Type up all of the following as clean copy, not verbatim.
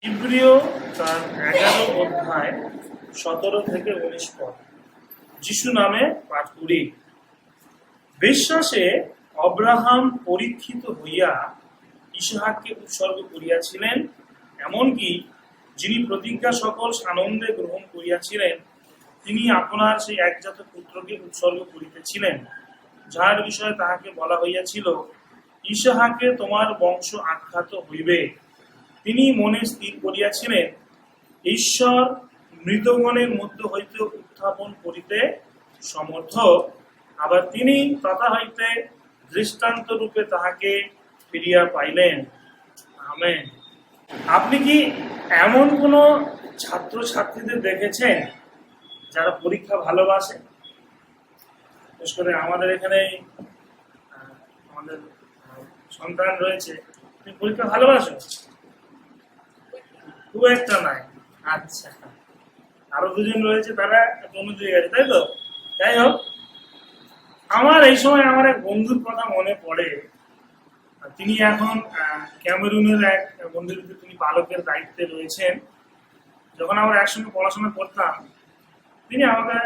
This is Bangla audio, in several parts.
ইব্রিয় তার 11 অধ্যায় 17 থেকে 19 পদ যিশু নামে পাঠ করি। বিশ্বাসে অব্রাহাম পরীক্ষিত হইয়া ইসহাককে উৎসর্গ করিয়াছিলেন, এমনকি যিনি প্রতিজ্ঞা সকল আনন্দে গ্রহণ করিয়াছিলেন, তিনি আপনার সেই একজাত পুত্রকে উৎসর্গ করিতেছিলেন, যার বিষয়ে তাহাকে বলা হইয়াছিল, ইসহাকে তোমার বংশ আখ্যাত হইবে। তিনি মনে স্থির করিয়াছিলেন, ঈশ্বর মৃতগণের মধ্য হইতে উত্থাপন করিতে সমর্থ, আবার তিনি তথা হইতে দৃষ্টান্ত রূপে তাহাকে ফিরিয়া পাইলেন। আমেন। আপনি কি এমন কোন ছাত্রছাত্রীদের দেখেছেন যারা পরীক্ষা ভালোবাসে? বিশেষ করে আমাদের এখানে আমাদের সন্তান রয়েছে, তুমি পরীক্ষা ভালোবাসো? খুব একটা নাই। আচ্ছা, আরো দুজন রয়েছে, তারা অন্য জায়গায় গেছে, তাই তো? যাই হোক, আমার এই সময় আমার এক বন্ধুর কথা মনে পড়ে। তিনি এখন ক্যামেরুনের এক মন্দিরে তিনি পালকের দায়িত্বে রয়েছেন। যখন আমরা একসঙ্গে পড়াশোনা করতাম, তিনি আমাকে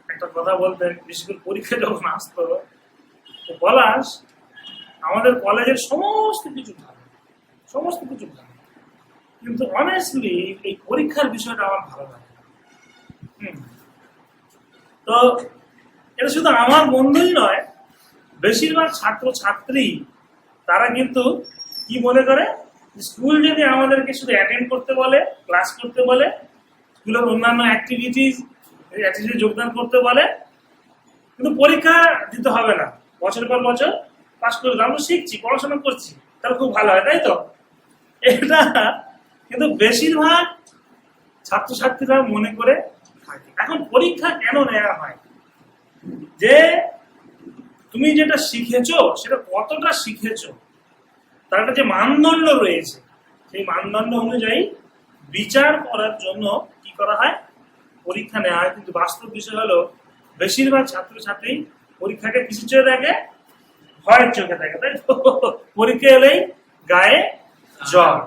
একটা কথা বলতেন, বিশেষ করে পরীক্ষা যখন আসতো, পলাশ, আমাদের কলেজের সমস্ত কিছু ভালো, কিন্তু অনেস্টলি এই পরীক্ষার বিষয়টা আমার ভালো লাগে। তো এটা শুধু আমার বন্ধুই নয়, বেশিরভাগ ছাত্র ছাত্রী তারা কিন্তু কি মনে করে, স্কুল যদি আমাদেরকে শুধু অ্যাটেন্ড করতে বলে, ক্লাস করতে বলে, স্কুলের অন্যান্য অ্যাক্টিভিটিস যোগদান করতে বলে, কিন্তু পরীক্ষা দিতে হবে না, বছরের পর বছর পাস করে আমরা শিখছি, পড়াশোনা করছি, তাহলে খুব ভালো হয়, তাই তো? এটা কিন্তু বেশিরভাগ ছাত্রছাত্রীরা মনে করে থাকে। এখন পরীক্ষা কেন নেওয়া হয়? যে তুমি যেটা শিখেছো সেটা কতটা শিখেছো, তার একটা যে মানদণ্ড রয়েছে, সেই মানদণ্ড অনুযায়ী বিচার করার জন্য কি করা হয়, পরীক্ষা নেওয়া হয়। কিন্তু বাস্তব বিষয় হলো, বেশিরভাগ ছাত্রছাত্রী পরীক্ষাকে কিছু চোখে দেখে, ভয়ের চোখে দেখে, তাই তো? পরীক্ষা এলেই গায়ে জ্বর।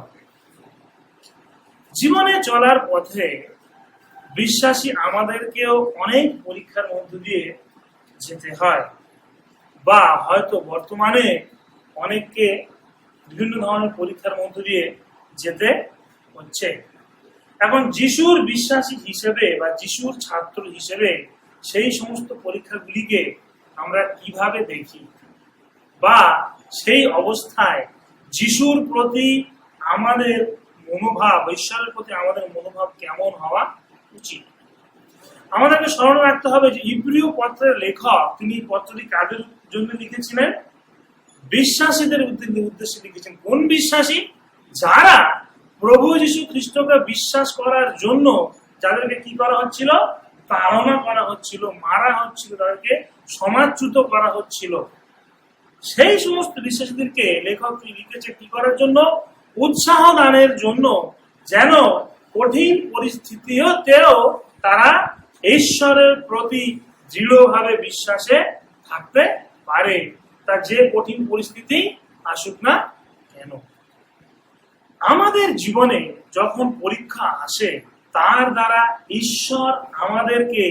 জীবনে চলার পথে বিশ্বাসী আমাদেরকেও অনেক পরীক্ষার মধ্য দিয়ে যেতে হয়, বা হয়তো বর্তমানে অনেককে বিভিন্ন ধরনের পরীক্ষার মধ্য দিয়ে যেতে হচ্ছে। এখন যিশুর বিশ্বাসী হিসেবে বা যিশুর ছাত্র হিসেবে সেই সমস্ত পরীক্ষাগুলিকে আমরা কিভাবে দেখি, বা সেই অবস্থায় যিশুর প্রতি আমাদের মনোভাব, ঈশ্বরের প্রতি আমাদের মনোভাব কেমন হওয়া উচিত? আমাদেরকে স্মরণ রাখতে হবে যে ইব্রিয় পত্রের লেখক তিনি পত্রটি কাদের জন্য লিখেছিলেন? বিশ্বাসীদের উদ্দেশ্যে লিখেছেন। কোন বিশ্বাসী? যারা প্রভু যীশু খ্রিস্টকে বিশ্বাস করার জন্য যাদেরকে কি করা হচ্ছিল, তাড়না করা হচ্ছিল, মারা হচ্ছিল, তাদেরকে সমাজচ্যুত করা হচ্ছিল, সেই সমস্ত বিশ্বাসীদেরকে লেখক লিখেছে কি করার জন্য? উৎসাহ দানের জন্য, যেন কঠিন পরিস্থিতিতেও তারা ঈশ্বরের প্রতি দৃঢ়ভাবে বিশ্বাসে থাকতে পারে, তা যে কঠিন পরিস্থিতি আসুক না কেন। আমাদের জীবনে যখন পরীক্ষা আসে, তার দ্বারা ঈশ্বর আমাদেরকে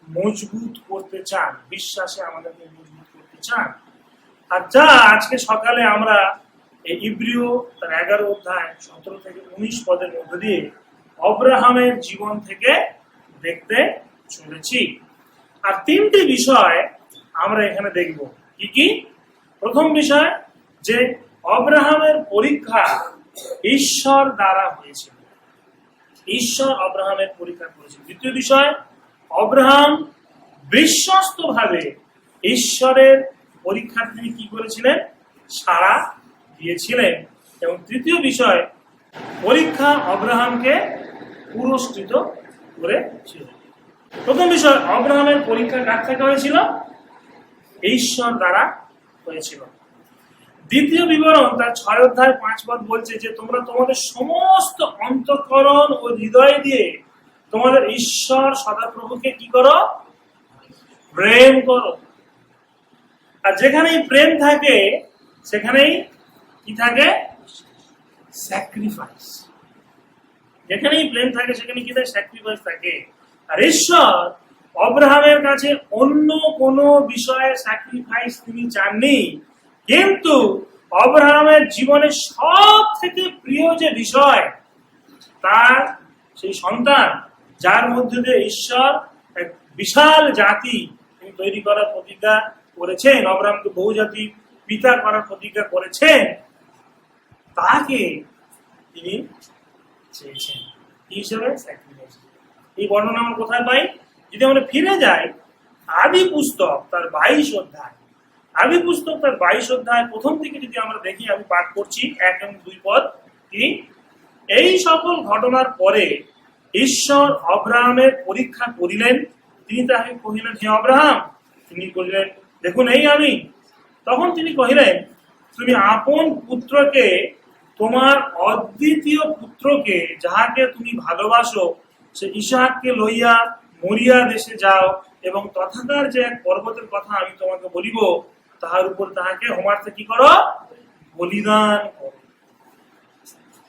মজবুত করতে চান, বিশ্বাসে আমাদেরকে মজবুত করতে চান। আর যা আজকে সকালে আমরা এই ইব্রিয় তার 11 অধ্যায় 17 থেকে 19 পদের মধ্য দিয়ে অব্রাহামের জীবন থেকে দেখতে চলেছি। আর 3টি বিষয় আমরা এখানে দেখব। কি কি? প্রথম বিষয় যে অব্রাহামের পরীক্ষা ঈশ্বর দ্বারা হয়েছিল, ঈশ্বর অব্রাহামের পরীক্ষা করেছিল। দ্বিতীয় বিষয়, অব্রাহাম বিশ্বস্ত ভাবে ঈশ্বরের পরীক্ষা তিনি কি করেছিলেন? সাড়া দিয়েছিলেন। এবং তৃতীয় বিষয়, পরীক্ষা অব্রাহামকে পুরস্কৃত করেছিল। প্রথম বিষয়, অব্রাহামের পরীক্ষা কার থেকে হয়েছিল? ঈশ্বর দ্বারা হয়েছিল। দ্বিতীয় বিবরণ তার 6 অধ্যায় 5 পদ বলছে যে তোমরা তোমাদের সমস্ত অন্তঃকরণ ও হৃদয় দিয়ে তোমাদের ঈশ্বর সদাপ্রভুকে কি করো? প্রেম করো। আর যেখানেই প্রেম থাকে সেখানেই কি থাকে? স্যাক্রিফাইস। যেখানেই প্রেম থাকে সেখানে কি থাকে? স্যাক্রিফাইস থাকে। আর ঈশ্বর অব্রাহামের কাছে অন্য কোনো বিষয়ে স্যাক্রিফাইস তিনি চাননি, কিন্তু অব্রাহামের জীবনের সব থেকে প্রিয় যে বিষয় তার সেই সন্তান, যার মধ্যে দিয়ে ঈশ্বর এক বিশাল জাতি তিনি তৈরি করার প্রতিজ্ঞা করেছেন, অব্রাহামকে বহু জাতি পিতা করার প্রতিজ্ঞা করেছেন, তাকে তিনি চেয়েছেন কি হিসেবে? স্যাক্রিফাইস। এই বর্ণনা আমরা কোথায় পাই? যদি আমরা ফিরে যাই আদি পুস্তক তার 22 অধ্যায়, আদি পুস্তক তার 22 অধ্যায় প্রথম থেকে যদি আমরা দেখি, আমি পাঠ করছি 1 এবং 2 পদ। কি? এই সকল ঘটনার পরে ঈশ্বর অব্রাহামের পরীক্ষা করিলেন। তিনি তাহাকে কহিলেন, হে অব্রাহাম। তিনি কহিলেন, দেখুন এই আমি। তখন তিনি কহিলেন, তুমি আপন পুত্রকে, তোমার অদ্বিতীয় পুত্রকে, যাহাকে তুমি ভালোবাসো, সে ইসাহাককে লইয়া মরিয়া দেশে যাও, এবং তথাকার যে এক পর্বতের কথা আমি তোমাকে বলিব, তাহার উপর তাহাকে হোমার্থে কি করো? বলিদান করো।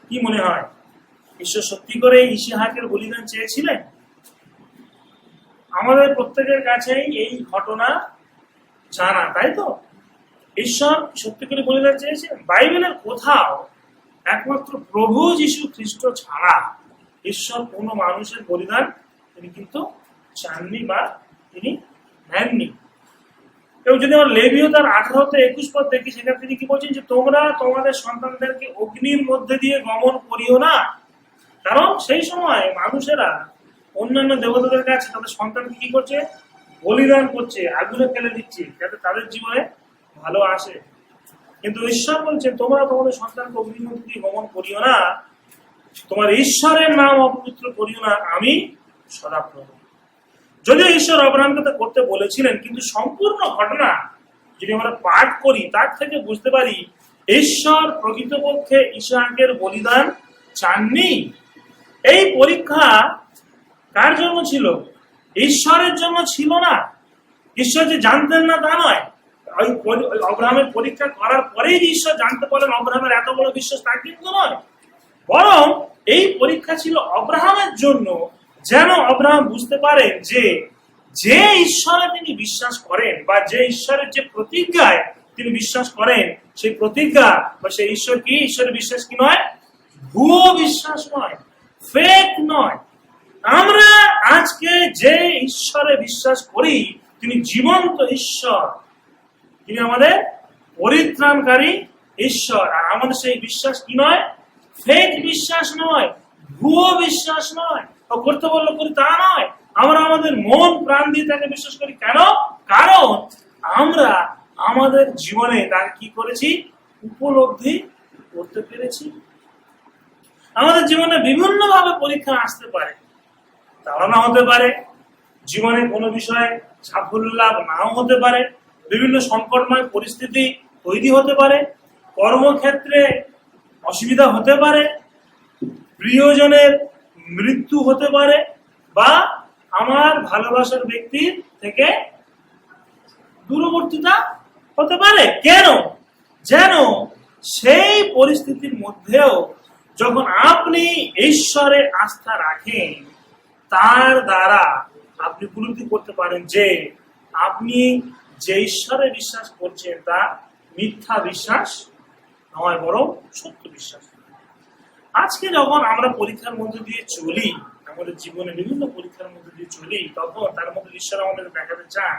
কি মনে হয়, ঈশ্বর সত্যি করে ইসাহাকের বলিদান চেয়েছিলেন? আমাদের প্রত্যেকের কাছেই এই ঘটনা জানা, তাই তো? ঈশ্বর সত্যি করে বলিদান চেয়েছিলেন? বাইবেলের কোথাও একমাত্র প্রভু যীশু খ্রিস্ট ছাড়া ঈশ্বর কোনো মানুষের বলিদান তিনি কিন্তু চাননি বা তিনি নেননি। এবং যদি আমরা লেবীয় তার 18-21 পদ দেখি, সেখানে তিনি কি বলছেন? যে তোমরা তোমাদের সন্তানদেরকে অগ্নির মধ্যে দিয়ে গমন করিও না। কারণ সেই সময় মানুষেরা অন্যান্য দেবতাদের কাছে তাদের সন্তানকে কি করছে? বলিদান করছে, আগুনে ফেলে দিচ্ছে, যাতে তাদের জীবনে ভালো আসে। কিন্তু ঈশ্বর বলছে তোমরা তোমাদের সন্তানকে অগ্নির মধ্যে দিয়ে গমন করিও না, তোমার ঈশ্বরের নাম অপবিত্র করিও না, আমি সদাপ্রভু। যদিও ঈশ্বর অব্রাহামকে তা করতে বলেছিলেন, কিন্তু সম্পূর্ণ ঘটনা যদি আমরা পাঠ করি তার থেকে বুঝতে পারি ঈশ্বর প্রকৃতপক্ষে ইসাহাকের বলিদান চাননি। এই পরীক্ষা কার জন্য ছিল? ঈশ্বরের জন্য ছিল না। ঈশ্বর যে জানতেন না তা নয়, অব্রাহামের পরীক্ষা করার পরেই যে ঈশ্বর জানতে পারলেন অব্রাহামের এত বড় বিশ্বাস, তা কিন্তু নয়। বরং এই পরীক্ষা ছিল অব্রাহামের জন্য, যেন অব্রাহাম বুঝতে পারেন যে যে ঈশ্বরে তিনি বিশ্বাস করেন বা যে ঈশ্বরের যে প্রতিজ্ঞায় তিনি বিশ্বাস করেন, সেই প্রতিজ্ঞা বা সেই ঈশ্বর কি? ঈশ্বরের বিশ্বাস কি নয়? ভুয়ো বিশ্বাস নয়, ফেক নয়। আমরা আজকে যে ঈশ্বরে বিশ্বাস করি তিনি জীবন্ত ঈশ্বর, তিনি আমাদের পরিত্রাণকারী ঈশ্বর। আর আমাদের সেই বিশ্বাস কি নয়? ফেক বিশ্বাস নয়, ভুয়ো বিশ্বাস নয়। ও করতে বললো করি তা নয়। আমরা আমাদের মন প্রাণ দিয়ে তাকে বিশ্বাস করি। কেন? কারণ আমরা আমাদের জীবনে তাকে কি করেছি? উপলব্ধি করতে পেরেছি। আমাদের জীবনে বিভিন্ন ভাবে পরীক্ষা আসতে পারে, তাড়না হতে পারে, জীবনে কোনো বিষয়ে সাফল্য লাভ নাও হতে পারে, বিভিন্ন সংকটময় পরিস্থিতি তৈরি হতে পারে, কর্মক্ষেত্রে অসুবিধা হতে পারে, প্রিয়জনের মৃত্যু হতে পারে, বা আমার ভালোবাসার ব্যক্তির থেকে দূরবর্তীতা হতে পারে। কেন? যেন সেই পরিস্থিতির মধ্যেও যখন আপনি ঈশ্বরে আস্থা রাখেন, তার দ্বারা আপনি উপলব্ধি করতে পারেন যে আপনি যে ঈশ্বরে বিশ্বাস করছেন তা মিথ্যা বিশ্বাস নয়, বরং সত্য বিশ্বাস। আজকে যখন আমরা পরীক্ষার মধ্যে দিয়ে চলি, আমাদের জীবনে বিভিন্ন পরীক্ষার মধ্যে দিয়ে চলি, তখন তার মধ্যে ঈশ্বর আমাদের দেখাতে চান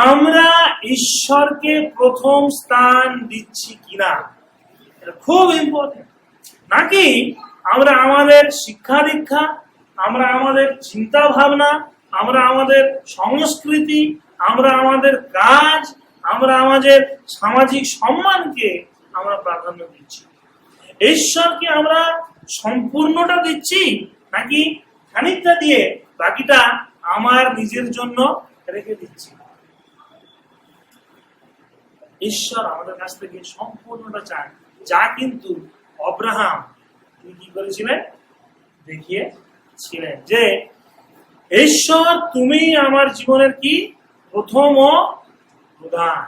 আমরা ঈশ্বরকে প্রথম স্থান দিচ্ছি কিনা। এটা খুব ইম্পর্টেন্ট। নাকি আমরা আমাদের শিক্ষা দীক্ষা, আমরা আমাদের চিন্তা ভাবনা, আমরা আমাদের সংস্কৃতি, আমরা আমাদের কাজ, আমরা আমাদের সামাজিক সম্মানকে আমরা প্রাধান্য দিচ্ছি। ঈশ্বরকে আমরা সম্পূর্ণটা দিচ্ছি, নাকি খানিকটা দিয়ে বাকিটা আমার নিজের জন্য রেখে দিচ্ছি? ঈশ্বর আমাদের কাছ থেকে সম্পূর্ণটা চান, যা কিন্তু অব্রাহাম তিনি কি করেছিলেন? দেখিয়েছিলেন যে ঈশ্বর তুমি আমার জীবনের কি? প্রথম ও প্রধান।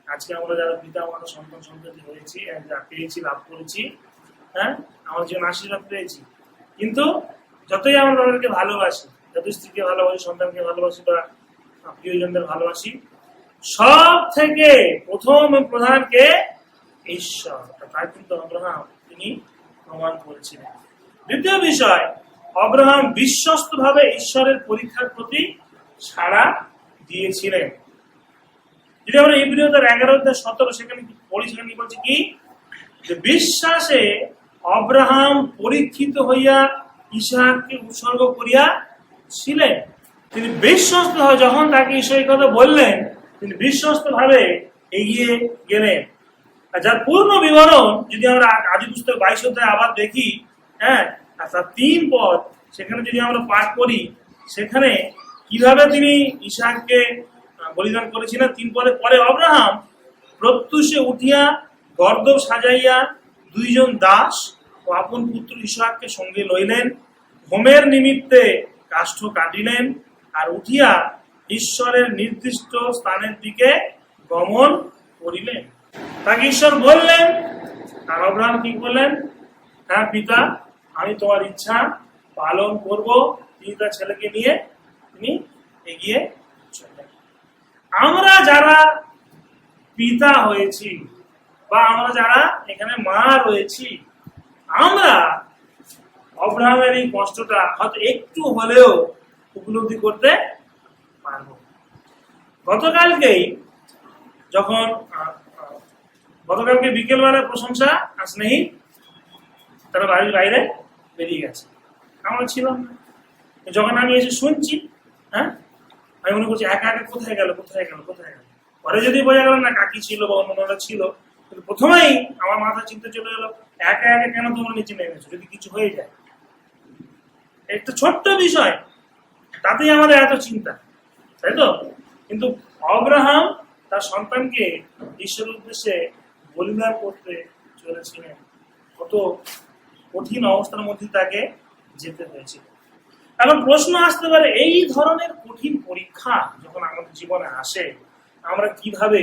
আজকে আমরা যারা পিতা মাতা সন্তান সন্ততি হয়েছি, পেয়েছি, লাভ করেছি, হ্যাঁ, আমার জীবন আশীর্বাদ পেয়েছি। কিন্তু যতই আমরা তাদেরকে ভালোবাসি, যত স্ত্রীকে ভালোবাসি, সন্তানকে ভালোবাসি বা প্রিয়জনদের ভালোবাসি, সব থেকে প্রথম প্রধান কে? ঈশ্বর। তার কিন্তু আব্রাহাম তিনি প্রমাণ করেছিলেন। দ্বিতীয় বিষয়, আব্রাহাম বিশ্বস্ত ভাবে ঈশ্বরের পরীক্ষার প্রতি সাড়া দিয়েছিলেন। যদি আমরা ইব্রিয়দের 11:17 সেখানে পড়ি, সেখানে বলছে কি, যে বিশ্বাসে আব্রাহাম পরীক্ষিত হইয়া ইসহাককে উৎসর্গ করিয়া ছিলেন। তিনি বিশ্বস্ত ভাবে, যখন তাকে ঈশ্বরের কথা বললেন, তিনি বিশ্বস্ত ভাবে এগিয়ে গেলেন। আর যার পূর্ণ বিবরণ যদি আমরা আদি পুস্তক 22 অধ্যায়ে আবার দেখি, হ্যাঁ, আর তার 3 পদ সেখানে যদি আমরা পাঠ করি, সেখানে কিভাবে তিনি ইসহাককে বলিদান করেছিলেন। 3 পদে পরে, আব্রাহাম প্রত্যুষে উঠিয়া গর্দভ সাজাইয়া 2 জন দাস ও আপন পুত্র ইসহাককে সঙ্গে লইলেন, হোমের নিমিত্তে কাষ্ঠ কাটিলেন, আর উঠিয়া ঈশ্বরের নির্দিষ্ট স্থানের দিকে গমন করিলেন। তাকে ঈশ্বর বললেন, আর আব্রাহাম কি বললেন? হ্যাঁ পিতা, আমি তোমার ইচ্ছা পালন করব। তিনি তার ছেলেকে নিয়ে তিনি এগিয়ে চললেন। আমরা যারা পিতা হয়েছি বা আমরা যারা এখানে মা রয়েছি, আমরা আব্রাহামের এই কষ্টটা হয়তো একটু হলেও উপলব্ধি করতে পারবো। গতকালকে বিকেলবেলা প্রশংসা স্নেহী তারা বাড়ির বাইরে বেরিয়ে গেছে, আমরা ছিলাম না। যখন আমি এসে শুনছি, হ্যাঁ, আমি মনে করছি একা একা কোথায় গেল। পরে যদি বোঝা গেল না কাকি ছিল বা অন্যরা ছিল, কিন্তু প্রথমেই আমার মাথা চিন্তা চলে গেল, একা একা কেন তোমরা নিচে নেমেছো, যদি কিছু হয়ে যায়। একটা ছোট্ট বিষয়, তাতেই আমাদের এত চিন্তা, তাই তো? কিন্তু আব্রাহাম তার সন্তানকে ঈশ্বরের উদ্দেশ্যে বলিদান করতে চলেছিলেন। কত কঠিন অবস্থার মধ্যে তাকে যেতে হয়েছিল। এখন প্রশ্ন আসতে পারে, এই ধরনের কঠিন পরীক্ষা যখন আমাদের জীবনে আসে, আমরা কিভাবে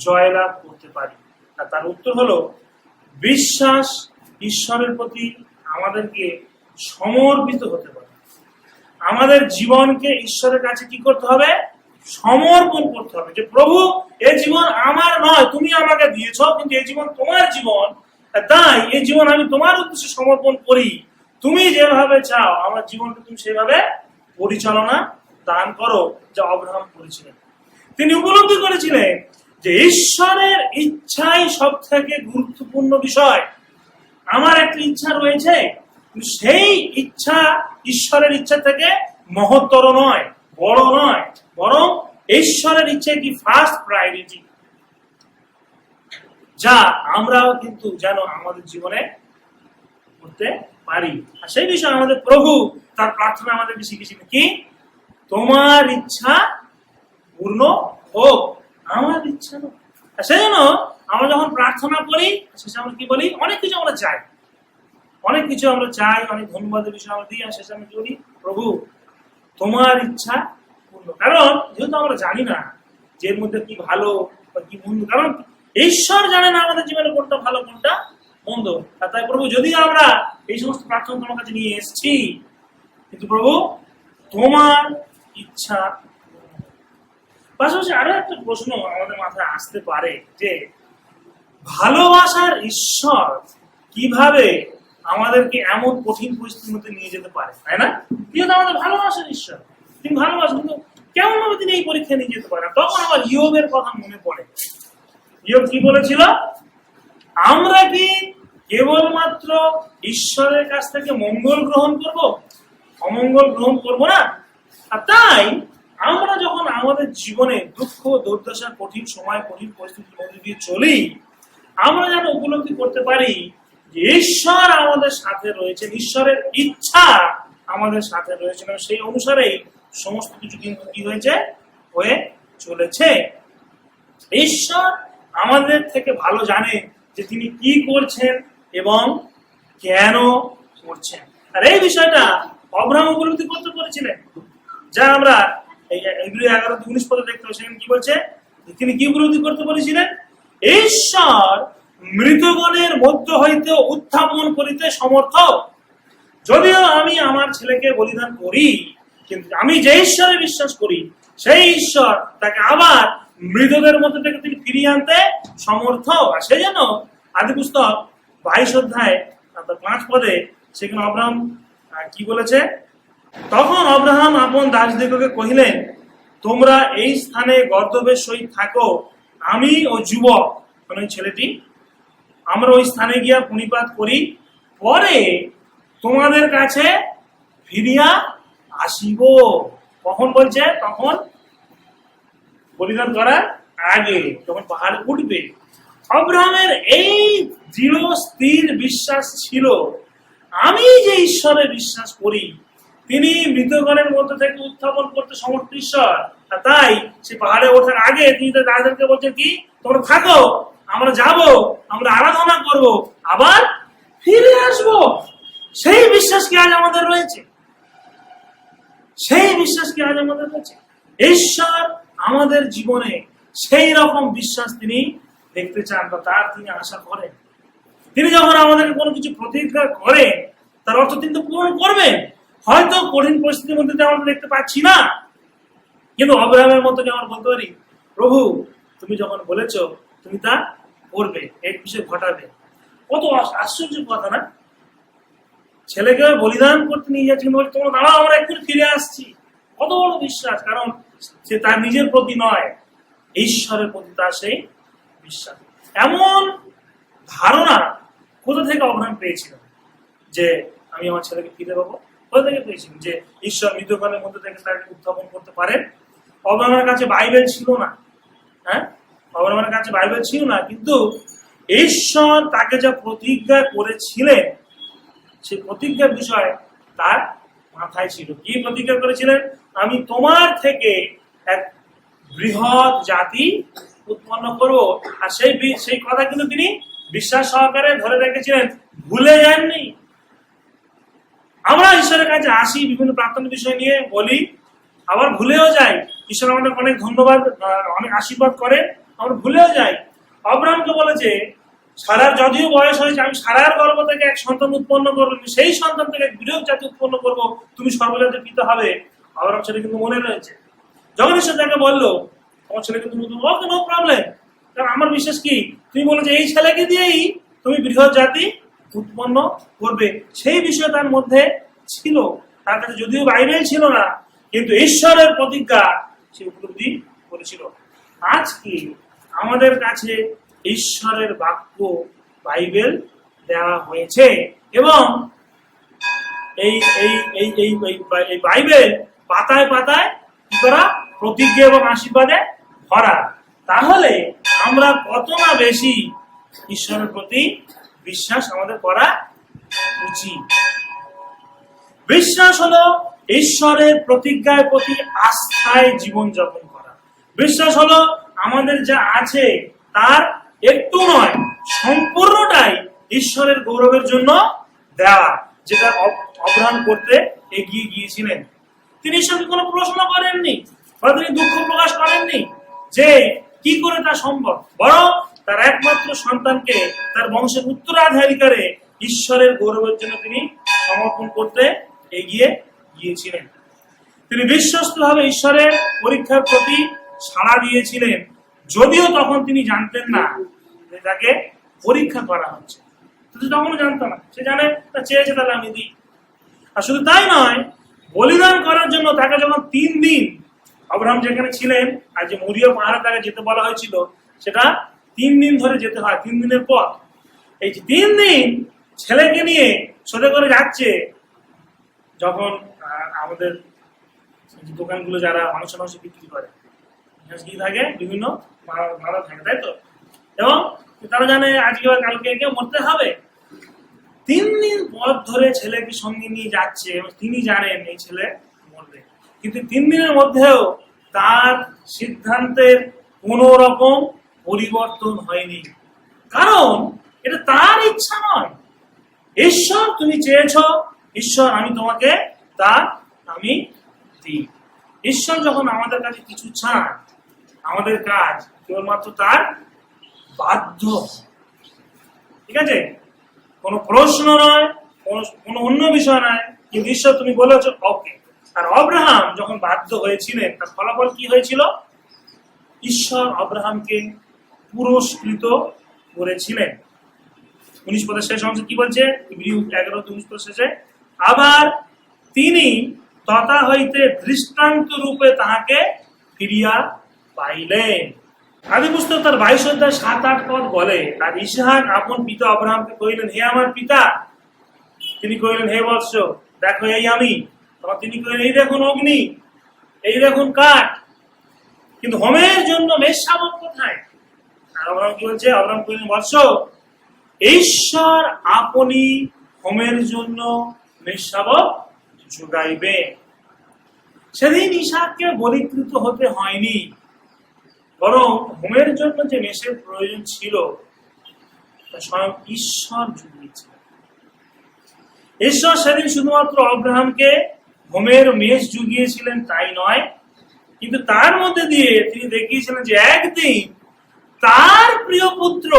জয়লাভ করতে পারি? আর তার উত্তর হলো, বিশ্বাস, ঈশ্বরের প্রতি আমাদেরকে সমর্পিত হতে পারে। আমাদের জীবনকে ঈশ্বরের কাছে কি করতে হবে? সমর্পণ করতে হবে। যে প্রভু, এই জীবন আমার নয়, তুমি আমাকে দিয়েছ, কিন্তু এই জীবন তোমার জীবন, তাই এই জীবন আমি তোমার উদ্দেশ্যে সমর্পণ করি। তুমি যেভাবে চাও আমার জীবনকে তুমি সেভাবে পরিচালনা দান করো, যা আব্রাহাম করেছিলেন। তিনি উপলব্ধি করেছিলেন যে ঈশ্বরের ইচ্ছাই সব থেকে গুরুত্বপূর্ণ বিষয়। আমার একটা ইচ্ছা রয়েছে, সেই ইচ্ছা ঈশ্বরের ইচ্ছা থেকে মহত্তর নয়, বড় নয়, বরং ঈশ্বরের ইচ্ছা কি ফার্স্ট প্রায়োরিটি, যা আমরাও কিন্তু যেন আমাদের জীবনে করতে পারি। আর সেই বিষয়ে আমাদের প্রভু তার প্রার্থনা আমাদেরকে শিখিয়েছিলেন কি, তোমার ইচ্ছা পূর্ণ হোক, আমার ইচ্ছা হোক। আর সেই জন্য আমরা যখন প্রার্থনা করি, শেষে আমরা কি বলি? অনেক কিছু আমরা চাই, অনেক ধন্যবাদের বিষয় আমরা দিই, আর শেষে আমরা কি বলি? প্রভু, তোমার ইচ্ছা পূর্ণ। কারণ যেহেতু আমরা জানি না যে এর মধ্যে কি ভালো বা কি মন্দ, কারণ ঈশ্বর জানে না আমাদের জীবনে কোনটা ভালো কোনটা মন্দ। আর তাই প্রভু, যদি আমরা এই সমস্ত প্রার্থনা তোমার কাছে নিয়ে এসেছি, কিন্তু প্রভু তোমার ইচ্ছা। পাশাপাশি আরো একটা প্রশ্ন আমাদের মাথায় আসতে পারে যে, ভালোবাসার ঈশ্বর কিভাবে আমাদেরকে এমন কঠিন পরিস্থিতির মধ্যে নিয়ে যেতে পারে, তাই না? যেহেতু আমাদের ভালোবাসার ঈশ্বর, তিনি ভালোবাসেন, কিন্তু কেমন ভাবে তিনি এই পরীক্ষা নিয়ে যেতে পারেন? তখন আমার ইয়োবের কথা মনে পড়ে। ইয়োব কি বলেছিল? আমরা কি কেবলমাত্র ঈশ্বরের কাছ থেকে মঙ্গল গ্রহণ করব, অমঙ্গল গ্রহণ করব না? আর তাই আমরা যখন আমাদের জীবনে দুঃখ, দুর্দশা, কঠিন সময়, কঠিন পরিস্থিতির মধ্যে দিয়ে চলি, আমরা যেন উপলব্ধি করতে পারি যে ঈশ্বর আমাদের সাথে রয়েছেন, ঈশ্বরের ইচ্ছা আমাদের সাথে রয়েছে, সেই অনুসারেই সমস্ত কিছু কিন্তু কি হয়েছে, হয়ে চলেছে। ঈশ্বর আমাদের থেকে ভালো জানে যে তিনি কি করছেন এবং কেন করছেন। আর এই বিষয়টা আব্রাহাম উপলব্ধি করতে পেরেছিলেন, যা আমরা ইব্রিয় 11:19 পদে দেখতে পাই। সেখানে কি বলছে? তিনি কি উপলব্ধি করতে পেরেছিলেন? ঈশ্বর মৃতগণের মধ্য হইতে উত্থাপন করিতে সমর্থ। যদিও আমি আমার ছেলেকে বলিদান করি, কিন্তু আমি যে ঈশ্বরে বিশ্বাস করি সেই ঈশ্বর তাকে আবার মৃতদের মধ্যে থেকে তিনি ফিরিয়ে আনতে সমর্থ। আর সেই জন্য আদি পুস্তক 22 অধ্যায় 5 পদে সেখানে আব্রাহাম কি বলেছে, তখন আব্রাহাম আপন দাসদিগকে কহিলেন, তোমরা এই স্থানে গর্দভের সহিত থাকো, আমি ও যুবক মানে ওই ছেলেটি আমরা ওই স্থানে গিয়া প্রণিপাত করি, পরে তোমাদের কাছে ফিরিয়া আসিব। কখন বলছে? তখন বলিদান করার আগে, তখন পাহাড়ে উঠবে। আব্রাহামের এই দৃঢ় স্থির বিশ্বাস ছিল, আমি যে ঈশ্বরে বিশ্বাস করি তিনি মৃতগণের মধ্যে থেকে উত্থাপন করতে সমর্থ ঈশ্বর। তাই সে পাহাড়ে ওঠার আগে তিনি তার দাদাদেরকে বলছেন কি, তোমরা থাকো, আমরা যাব, আমরা আরাধনা করব, আবার ফিরে আসব। সেই বিশ্বাস কি আজ আমাদের রয়েছে? সেই বিশ্বাস কি আজ আমাদের রয়েছে? ঈশ্বর আমাদের জীবনে সেই রকম বিশ্বাস তিনি দেখতে চান বা তার তিনি আশা করেন। তিনি যখন আমাদের কোনো কিছু প্রতিজ্ঞা করেন তার অর্থ তিনি তো পূরণ করবেন। হয়তো কঠিন পরিস্থিতির মধ্যে আমরা দেখতে পাচ্ছি না, কিন্তু আব্রাহামের মতো আমরা বলতে পারি, প্রভু তুমি যখন বলেছো তুমি তা করবে, এক বিষয় ঘটাবে। কত আশ্চর্য কথা না? ছেলেকে বলিদান করতে নিয়ে যাচ্ছে, কিন্তু তোমরা দাঁড়াও, আমরা একটু ফিরে আসছি। কত বড় বিশ্বাস! কারণ সে তার নিজের প্রতি নয়, ঈশ্বরের প্রতি তার সেই বিশ্বাস। এমন ধারণা কোথা থেকে আব্রাহাম পেয়েছিলেন যে আমি আমার ছেলেকে ফিরে পাবো? কোথা থেকে পেয়েছিলেন যে ঈশ্বর মৃতকালের মধ্যে থেকে তাকে উত্থাপন করতে পারেন? আব্রাহামের কাছে বাইবেল ছিল না, হ্যাঁ, আব্রাহামের কাছে বাইবেল ছিল না, কিন্তু ঈশ্বর তাকে যা প্রতিজ্ঞা করেছিলেন সেই প্রতিজ্ঞার বিষয় তার মাথায় ছিল। কি প্রতিজ্ঞা করেছিলেন? আমি তোমার থেকে এক বৃহৎ জাতি উৎপন্ন করব। আর সেই কথা কিন্তু তিনি বিশ্বাস সহকারে ধরে রেখেছিলেন, ভুলে যাননি। আমরা ঈশ্বরের কাছে আসি, বিভিন্ন প্রার্থনা বিষয় নিয়ে বলি, আবার ভুলেও যাই। ঈশ্বর আমাদের অনেক ধন্যবাদ, অনেক আশীর্বাদ করে, আমরা ভুলেও যাই। আব্রাহামকে বলেছে সারার যদিও বয়স হয়েছে, আমি সারার গর্ভ থেকে এক সন্তান উৎপন্ন করবো, সেই সন্তান থেকে এক বৃহৎ জাতি উৎপন্ন করবো, তুমি সর্বজাতির পিতা হবে। আব্রাহাম ছেলে কিন্তু মনে রয়েছে। যখন ঈশ্বর তাকে বললো তোমার ছেলেকে তুমি ওকে নো প্রবলেম, কারণ আমার বিশ্বাস কি তুমি বলেছো এই ছেলেকে দিয়েই তুমি বৃহৎ জাতি উৎপন্ন করবে। সেই বিষয় তার মধ্যে ছিল। তার কাছে যদিও বাইবেল ছিল না, কিন্তু ঈশ্বরের প্রতিজ্ঞা সে উপলব্ধি করেছিল। আজকে আমাদের কাছে ঈশ্বরের বাক্য বাইবেল দেওয়া হয়েছে এবং এই বাইবেল পাতায় পাতায় কি করা? প্রতিজ্ঞা এবং আশীর্বাদে ভরা। তাহলে আমরা কত না বেশি ঈশ্বরের প্রতি বিশ্বাস আমাদের করা উচিত। বিশ্বাস হলো ঈশ্বরের প্রতিজ্ঞার প্রতি আস্থায় জীবন যাপন করা। বিশ্বাস হলো আমাদের যা আছে তার একটু নয়, সম্পূর্ণটাই ঈশ্বরের গৌরবের জন্য দেওয়া, যেটা আব্রাহাম করতে এগিয়ে গিয়েছিলেন। তিনি ঈশ্বরকে কোনো প্রশ্ন করেননি বা তিনি দুঃখ প্রকাশ করেননি যে কি করে তা সম্ভব, বরং তার একমাত্র সন্তানকে তার বংশের উত্তরাধিকারে ঈশ্বরের গৌরবের জন্য তিনি সমর্পণ করতে এগিয়ে গিয়েছিলেন। তিনি বিশ্বস্তভাবে ঈশ্বরের পরীক্ষার প্রতি সাড়া দিয়েছিলেন, যদিও তখন তিনি জানতেন না যে তাকে পরীক্ষা করা হচ্ছে। তখনও জানতো না, সে জানে তা চেয়েছে তাহলে আমি দিই। আর শুধু তাই নয়, বলিদান করার জন্য তাকে যখন 3 দিন আব্রাহাম যেখানে ছিলেন আর যে মরিয়া পাহাড়ে তাকে যেতে বলা হয়েছিল, সেটা 3 দিন ধরে যেতে হয়। 3 দিনের পর এই যে 3 দিন ছেলেকে নিয়ে সোজা করে যাচ্ছে, যখন আমাদের দোকানগুলো যারা মানুষ বিক্রি করে কি থাকে, বিভিন্ন মারা থাকে, তাই তো, এবং তারা জানে আজকে বা কালকে কেউ মরতে হবে। 3 দিন পথ ধরে ছেলেকে সঙ্গে নিয়ে যাচ্ছে এবং তিনি জানেন এই ছেলে মরবে, কিন্তু 3 দিনের মধ্যেও তার সিদ্ধান্তের কোন রকম পরিবর্তন হয়নি। কারণ এটা তার ইচ্ছা নয়। ঈশ্বর তুমি চেয়েছ, ঈশ্বর আমি তোমাকে তা আমি দিই। ঈশ্বর যখন আমাদের কাছে কিছু চান, আমাদের কাজ কেবলমাত্র তার বাধ্য, ঠিক আছে, কোনো প্রশ্ন নয়, কোনো অন্য বিষয় নয়, কিন্তু ঈশ্বর তুমি বলেছো ওকে। আর অব্রাহাম যখন বাধ্য হয়েছিলেন তার ফলাফল কি হয়েছিল? ঈশ্বর অব্রাহামকে পুরস্কৃত করেছিলেন। 19 পদের শেষ অংশ কি বলছে? 11-19 পদের শেষে, আবার তিনি তথা হইতে দৃষ্টান্ত রূপে তাহাকে ফিরিয়া পাইলেন। আদি পুস্তক তার 22 অধ্যায় 7-8 পদ বলে, আর ইসহাক আপন পিতা অব্রাহামকে কহিলেন, হে আমার পিতা। তিনি কহিলেন, হে বৎস, দেখো এই আমি। তখন তিনি কহিলেন, এই দেখুন অগ্নি, এই দেখুন কাঠ, কিন্তু হোমের জন্য মেষশাবক কোথায়? আর অব্রাহাম কি বলছে? অব্রাহাম কহিলেন, বৎস, ঈশ্বর আপনি হোমের জন্য মেষশাবক যোগাইবে। সেদিন ইসহাককে বলিকৃত হতে হয়নি, বরং হোমের জন্য যে মেষের প্রয়োজন ছিল তা স্বয়ং ঈশ্বর জুগিয়েছিলেন। ঈশ্বর সেদিন শুধুমাত্র অব্রাহামকে হোমের মেষ জুগিয়েছিলেন তাই নয়, কিন্তু তার মধ্যে দিয়ে তিনি দেখিয়েছিলেন যে একদিন তার প্রিয় পুত্র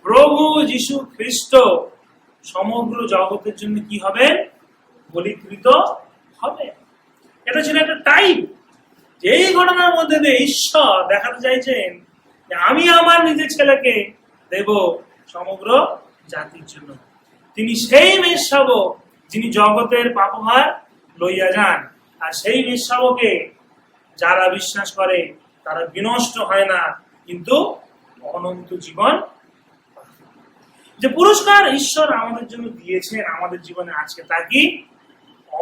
প্রভু যীশু খ্রিস্ট সমগ্র জগতের জন্য কি হবে? বলিকৃত হবে। এটা ছিল একটা টাইম। এই ঘটনার মধ্যে দিয়ে ঈশ্বর দেখাতে চাইছেন যে আমি আমার নিজের ছেলেকে দেব সমগ্র জাতির জন্য। তিনি সেই মেষশাবক যিনি জগতের পাপভার লইয়া যান, আর সেই মেষশাবকে যারা বিশ্বাস করে তারা বিনষ্ট হয় না, কিন্তু অনন্ত জীবন। যে পুরস্কার ঈশ্বর আমাদের জন্য দিয়েছেন আমাদের জীবনে আজকে, তা কি?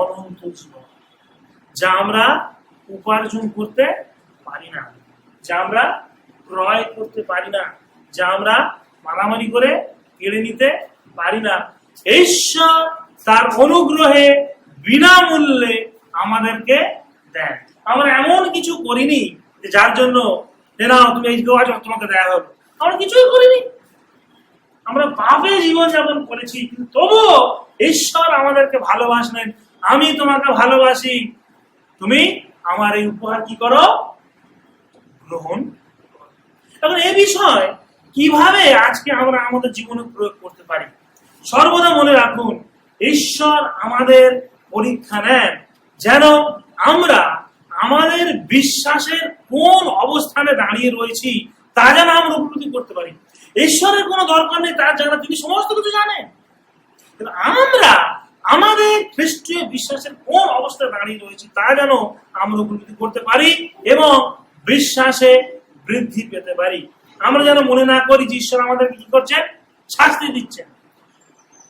অনন্ত জীবন, যা আমরা উপার্জন করতে পারি না, যা আমরা ক্রয় করতে পারি না, যা আমরা মারামারি করে কেড়ে নিতে পারি না। ঈশ্বর তার অনুগ্রহে বিনামূল্যে আমাদেরকে দেন। আমরা এমন কিছু করিনি যে যার জন্য তুমি এই তোমাকে দেয়া হলো, আমরা কিছুই করিনি। আমরা পাপে জীবন যাপন করেছি, কিন্তু তবুও ঈশ্বর আমাদেরকে ভালোবাসলেন। আমি তোমাকে ভালোবাসি, তুমি আমার এই উপহার কি করো? গ্রহণ। এখন এই বিষয় কিভাবে আজকে আমরা আমাদের জীবনে প্রয়োগ করতে পারি? সর্বদা মনে রাখুন, ঈশ্বর আমাদের পরীক্ষা নেন যেন আমরা আমাদের বিশ্বাসের কোন অবস্থানে দাঁড়িয়ে রয়েছি তা যেন আমরা উপলব্ধি করতে পারি। ঈশ্বরের কোনো দরকার নেই তার জানা, তিনি সমস্ত কিছু জানেন। আমরা আমাদের খ্রিস্টীয় বিশ্বাসের কোন অবস্থায় দাঁড়িয়ে রয়েছি তা যেন আমরা উপলব্ধি করতে পারি এবং বিশ্বাসে বৃদ্ধি পেতে পারি। আমরা যেন মনে না করি যে ঈশ্বর আমাদেরকে কি করছেন? শাস্তি দিচ্ছেন।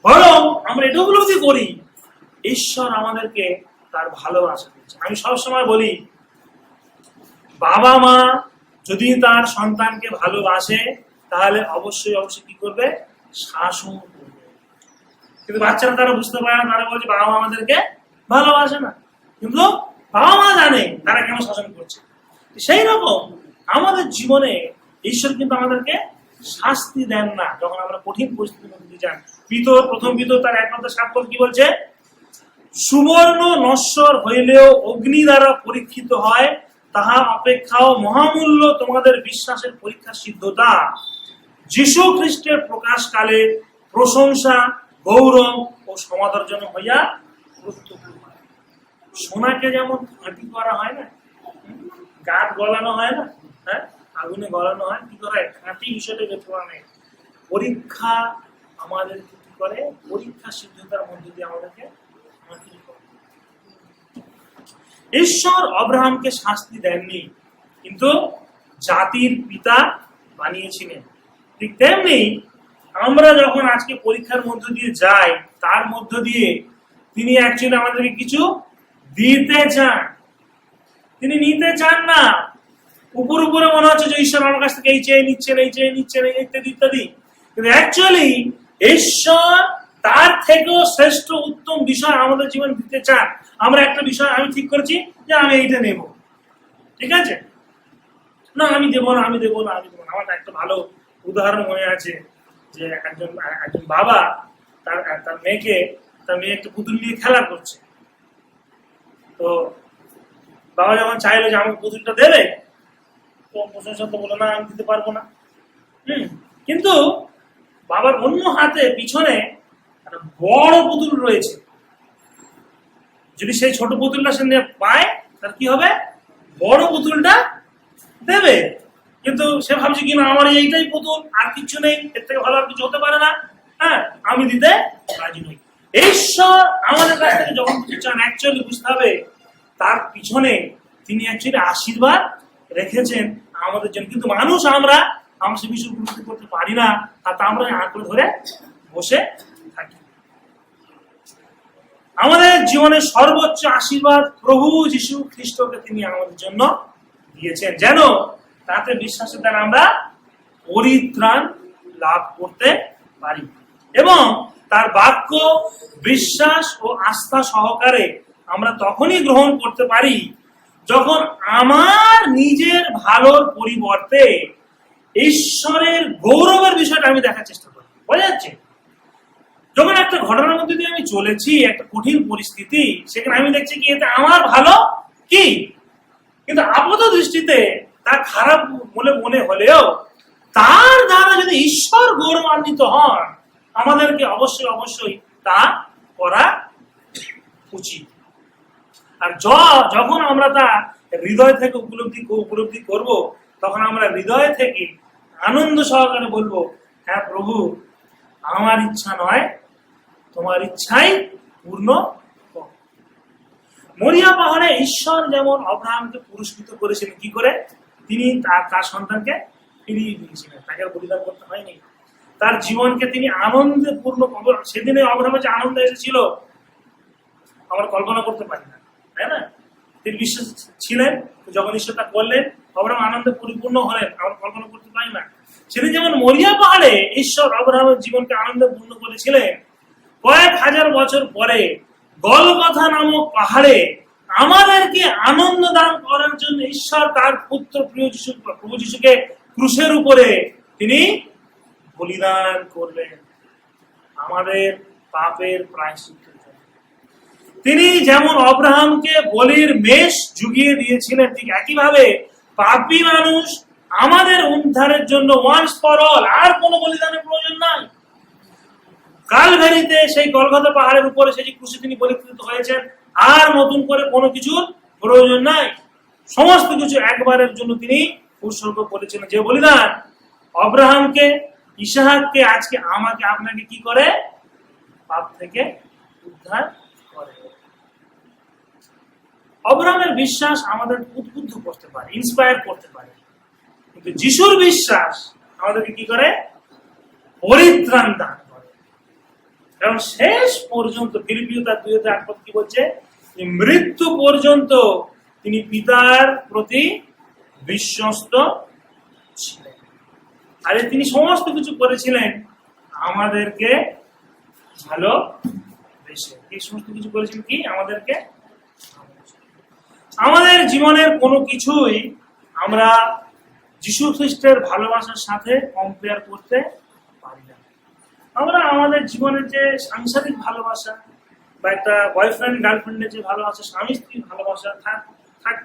বরং আমরা এটা উপলব্ধি করি ঈশ্বর আমাদেরকে তার ভালোবাসা দিচ্ছে। আমি সবসময় বলি, বাবা মা যদি তার সন্তানকে ভালোবাসে তাহলে অবশ্যই অবশ্যই কি করবে? শাসন করবে। কিন্তু বাচ্চারা তারা বুঝতে পারে না, তারা বলছে বাবা মা আমাদেরকে ভালোবাসে না, কিন্তু বাবা মা জানে তারা কেন শাসন করছে। সেই রকম আমাদের জীবনে ঈশ্বর কিন্তু আমাদেরকে শাস্তি দেন না যখন আমরা কঠিন পরিস্থিতির মধ্যে যান। প্রথম পিতর তার 1:7 কি বলছে? সুবর্ণ নশ্বর হইলেও অগ্নি দ্বারা পরীক্ষিত হয়, তাহা অপেক্ষাও মহামূল্য তোমাদের বিশ্বাসের পরীক্ষা সিদ্ধতা যীশু খ্রিস্টের প্রকাশকালে প্রশংসা, গৌরব ও সমাদর জন্য হইয়া প্রত্যক্ষ হয়। সোনাকে যেমন খাঁটি করা হয় না, গাছ গলানো হয় না, হ্যাঁ, আগুনে গলানো হয়, কি করে? খাঁটি হিসেবে বেতন নেই। পরীক্ষা আমাদের কি করে? পরীক্ষা সিদ্ধতার মধ্যে দিয়ে আমাদেরকে খাঁটি করে। ঈশ্বর অব্রাহামকে শাস্তি দেননি, কিন্তু জাতির পিতা বানিয়েছিলেন। ঠিক তেমনি আমরা যখন আজকে পরীক্ষার মধ্য দিয়ে যাই, তার মধ্য দিয়ে তিনি অ্যাকচুয়ালি আমাদেরকে কিছু দিতে চান, তিনি নিতে চান না। উপরে মনে হচ্ছে যে ঈশ্বর আমার কাছ থেকে এই চেয়ে নিচ্ছেন, এই চেয়ে নিচ্ছেন, ইত্যাদি ইত্যাদি, কিন্তু অ্যাকচুয়ালি ঈশ্বর তার থেকেও শ্রেষ্ঠ উত্তম বিষয় আমাদের জীবন দিতে চান। আমরা একটা বিষয় আমি ঠিক করেছি যে আমি এইটা নেব, ঠিক আছে, না আমি দেবো না, আমি দেবো না, আমি দেবো না। আমার একটা ভালো উদাহরণ মনে আছে যে একজন বাবা তার মেয়ে একটা পুতুল নিয়ে খেলা করছে। তো বাবা যখন চাইলো যে আমাকে পুতুলটা দেবে, তো প্রশংসা তো বলো না আমি দিতে পারবো না। কিন্তু বাবার অন্য হাতে পিছনে একটা বড় পুতুল রয়েছে। যদি সেই ছোট পুতুলটা সে পায় তার কি হবে, বড় পুতুলটা দেবে। কিন্তু সে ভাবছে কি না, আমার এইটাই পুতুল, আর কিছু নেই, এর থেকে ভালো আর কিছু হতে পারে না, হ্যাঁ আমি দিতে রাজি নই। ঈশ্বর আমাদের কাছ থেকে যখন কিছু চান অ্যাকচুয়ালি বুঝতে হবে তার পিছনে তিনি অ্যাকচুয়ালি আশীর্বাদ রেখেছেন আমাদের জন্য। কিন্তু মানুষ আমরা সে বিষয় উপলব্ধি করতে পারি না, আর তা আমরা আঁকড়ে ধরে বসে থাকি। আমাদের জীবনের সর্বোচ্চ আশীর্বাদ প্রভু যীশু খ্রিস্টকে তিনি আমাদের জন্য দিয়েছেন, যেন তাতে বিশ্বাসের দ্বারা আমরা পরিত্রাণ লাভ করতে পারি এবং তার বাক্য বিশ্বাস ও আস্থা সহকারে আমরা তখনই গ্রহণ করতে পারি যখন আমার নিজের ভালোর পরিবর্তে ঈশ্বরের গৌরবের বিষয়টা আমি দেখার চেষ্টা করি। বোঝা যাচ্ছে? যখন একটা ঘটনার মধ্যে দিয়ে আমি চলেছি, একটা কঠিন পরিস্থিতি, সেখানে আমি দেখছি কি এতে আমার ভালো কি, কিন্তু আপাত দৃষ্টিতে তা খারাপ বলে মনে হলেও তার দ্বারা যদি ঈশ্বর গৌরবান্বিত হন, আমাদেরকে অবশ্যই অবশ্যই তা করা উচিত। আর যখন আমরা তা হৃদয় থেকে উপলব্ধি করব, তখন আমরা হৃদয় থেকে আনন্দ সহকারে বলবো, হ্যাঁ প্রভু, আমার ইচ্ছা নয়, তোমার ইচ্ছাই পূর্ণ হোক। মরিয়া পাহাড়ে ঈশ্বর যেমন অব্রাহামকে পুরস্কৃত করেছিলেন, কি করে? তিনি তার সন্তানকে ফিরিয়ে দিয়েছিলেন, তাকে বলিদান করতে হয়নি। তার জীবনকে তিনি আনন্দে পূর্ণ, সেদিনে অব্রাহামের যে আনন্দ এসেছিল আমরা কল্পনা করতে পারি না, তাই না? তিনি বিশ্বাস ছিলেন, যখন ঈশ্বর তা করলেন অব্রাহাম আনন্দে পরিপূর্ণ হলেন, আমরা কল্পনা করতে পারি না। সেদিন যেমন মরিয়া পাহাড়ে ঈশ্বর অব্রাহামের জীবনকে আনন্দে পূর্ণ করেছিলেন, কয়েক হাজার বছর পরে গলগথা নামক পাহাড়ে আমাদেরকে আনন্দ দান করার জন্য ঈশ্বর তার পুত্র প্রভু যীশুকে ক্রুশের উপরে তিনি বলিদান করলেন আমাদের পাপের প্রায়শ্চিত্তের জন্য। তিনি যেমন অব্রাহামকে বলির মেষ জুগিয়ে দিয়েছিলেন, ঠিক একইভাবে পাপী মানুষ আমাদের উদ্ধারের জন্য ওয়ান্স ফর অল আর কোনো বলিদানের প্রয়োজন নাই। কালভারিতে সেই গলগথা পাহাড়ের উপরে সেই ক্রুশে তিনি বলিকৃত হয়েছেন, আর নতুন করে কোনো কিছুর প্রয়োজন নাই। সমস্ত কিছু একবারের জন্য তিনি উৎসর্গ করেছিলেন। যে বলিদান অব্রাহামকে, ইসহাককে, আজকে আমাকে আপনাকে কি করে? পাপ থেকে উদ্ধার করে। অব্রাহামের বিশ্বাস আমাদের উদ্বুদ্ধ করতে পারে, ইন্সপায়ার করতে পারে, কিন্তু যিশুর বিশ্বাস আমাদেরকে কি করে? পরিত্রাণ দান করে। কারণ শেষ পর্যন্ত ফিলিপিও তার 2:8 কি বলছে? মৃত্যু পর্যন্ত তিনি পিতার প্রতি বিশ্বস্ত ছিলেন। আর তিনি সমস্ত কিছু করেছিলেন আমাদেরকে ভালোবেসে। এই সমস্ত কিছু করেছিলেন কি? আমাদেরকে। আমাদের জীবনের কোনো কিছুই আমরা যীশু খ্রিস্টের ভালোবাসার সাথে কম্পেয়ার করতে পারি না। আমরা আমাদের জীবনের যে সাংসারিক ভালোবাসা বা একটা বয়ফ্রেন্ড গার্লফ্রেন্ডের যে ভালোবাসা, স্বামী স্ত্রীর ভালোবাসা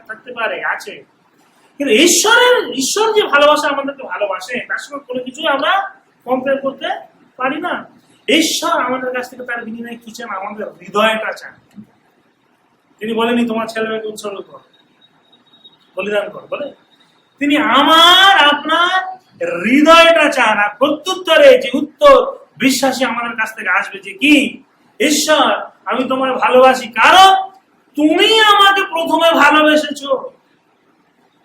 থাকতে পারে, আছে, কিন্তু ঈশ্বর যে ভালোবাসা আমাদেরকে ভালোবাসে তার সঙ্গে কোনো কিছুই আমরা কম্পেয়ার করতে পারি না। ঈশ্বর আমাদের কাছ থেকে তার বিনিময়ে কি চান? আমাদের হৃদয়টা চান। তিনি বলেনি তোমার ছেলে মেয়েকে উৎসর্গ কর, বলিদান কর, বলে তিনি আপনার হৃদয়টা চান। আর প্রত্যুত্তরে যে উত্তর বিশ্বাসী আমাদের কাছ থেকে আসবে যে কি? ঈশ্বর, আমি তোমার ভালোবাসি কারণ তুমি আমাকে প্রথমে ভালোবেসেছো।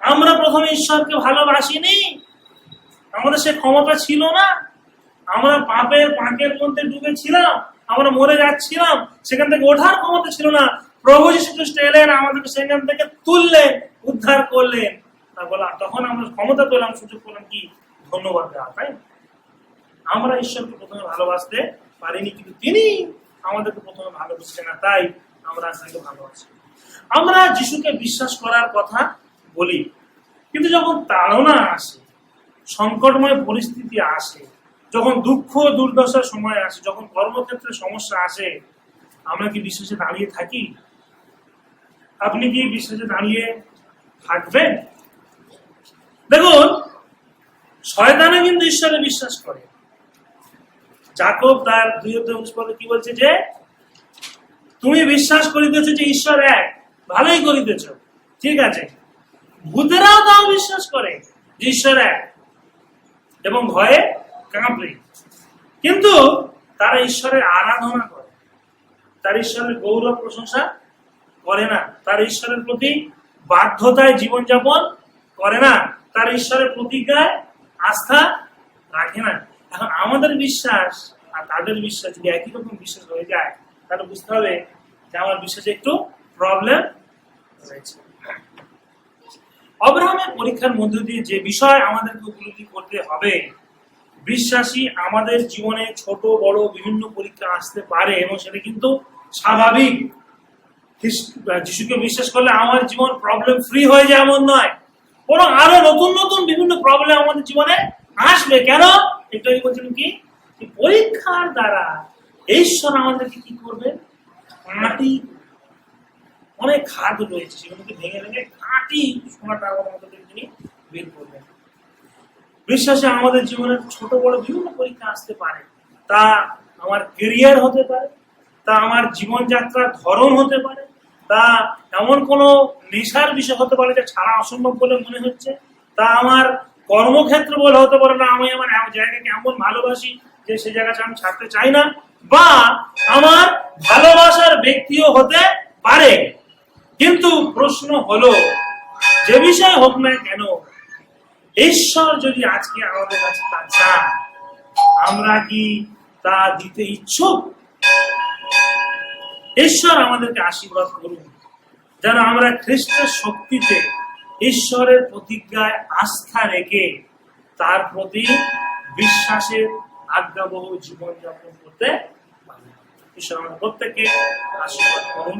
আমরা প্রথমে ঈশ্বরকে ভালোবাসিনি, আমাদের সে ক্ষমতা ছিল না। আমরা পাপের মধ্যে ডুবেছিলাম, আমরা মরে যাচ্ছিলাম, সেখান থেকে ওঠার ক্ষমতা ছিল না। প্রভু যীশু খ্রিস্ট এলেন, আমাদেরকে সেখান থেকে তুললেন, উদ্ধার করলেন। তখন আমরা ক্ষমতা পেলাম, সুযোগ পেলাম কি? ধন্যবাদ দেওয়া। তাই আমরা ঈশ্বরকে প্রথমে ভালোবাসতে পারিনি, কিন্তু তিনি আমাদেরকে প্রথমে ভালোবাসছেন না, তাই আমরা তাকে ভালোবাসি। আমরা যিশুকে বিশ্বাস করার কথা বলি, কিন্তু যখন তাড়না আসে, সংকটময় পরিস্থিতি আসে, যখন দুঃখ দুর্দশার সময় আসে, যখন কর্মক্ষেত্রে সমস্যা আসে, আমরা কি বিশ্বাসে দাঁড়িয়ে থাকি? আপনি কি বিশ্বাসে দাঁড়িয়ে থাকবেন? দেখুন, শয়তানে কিন্তু ঈশ্বরে বিশ্বাস করে, যাকব তার 2:19 পদে কি বলছে যে তুমি বিশ্বাস করিতেছ যে ঈশ্বর এক, ভালোই করিতেছ, ঠিক আছে। ভূতেরাও তাও বিশ্বাস করে যে ঈশ্বর এক এবং ভয়ে কাঁপে, কিন্তু তারা ঈশ্বরের আরাধনা করে, তার ঈশ্বরের গৌরব প্রশংসা করে না, তার ঈশ্বরের প্রতি বাধ্যতায় জীবনযাপন করে না, তার ঈশ্বরের প্রতিজ্ঞায় আস্থা রাখে না। এখন আমাদের বিশ্বাস আর তাদের বিশ্বাস যদি একই রকম বিশ্বাস হয়ে যায়, তাহলে বুঝতে হবে যে আমার বিশ্বাসে একটু প্রবলেম রয়েছে। অব্রাহামের পরীক্ষার মধ্য দিয়ে যে বিষয় আমাদেরকে উপলব্ধি করতে হবে, বিশ্বাসী আমাদের জীবনে ছোট বড় বিভিন্ন পরীক্ষা আসতে পারে এবং সেটা কিন্তু স্বাভাবিক। যিশুকে বিশ্বাস করলে আমার জীবন প্রবলেম ফ্রি হয়ে যায় এমন নয়, বরং আরো নতুন নতুন বিভিন্ন প্রবলেম আমাদের জীবনে আসবে। কেন? একটু আগে বলছিলাম কি, পরীক্ষার দ্বারা ঈশ্বর আমাদেরকে কি করবে, কাঁটি, অনেক খাদ রয়েছে সেগুলোকে ভেঙে ভেঙে কাঁটি সোনাটা আমাদের তিনি বের করবেন। বিশ্বাসে আমাদের জীবনের ছোট বড় বিভিন্ন পরীক্ষা আসতে পারে, তা আমার কেরিয়ার হতে পারে, তা আমার জীবনযাত্রার ধরন হতে পারে, তা এমন কোনো নেশার বিষয় হতে পারে যা ছাড়া অসম্ভব বলে মনে হচ্ছে, তা আমার কর্মক্ষেত্র বলে হতে পারে না আমি আমার জায়গাকে এমন ভালোবাসি যে সেই জায়গাটা আমি ছাড়তে চাই না, বা আমার ভালোবাসার ব্যক্তিও হতে পারে। কিন্তু প্রশ্ন হলো, যে বিষয় হোক না কেন, ঈশ্বর যদি আজকে আমাদের কাছে তা চান, আমরা কি তা দিতে ইচ্ছুক? ঈশ্বর আমাদেরকে আশীর্বাদ করুন যেন আমরা খ্রিস্টের শক্তিতে ঈশ্বরের প্রতিজ্ঞায় আস্থা রেখে তার প্রতি বিশ্বাসের আজ্ঞাবহ জীবনযাপন করতে পারি। ঈশ্বর আমাদের প্রত্যেককে আশীর্বাদ করুন।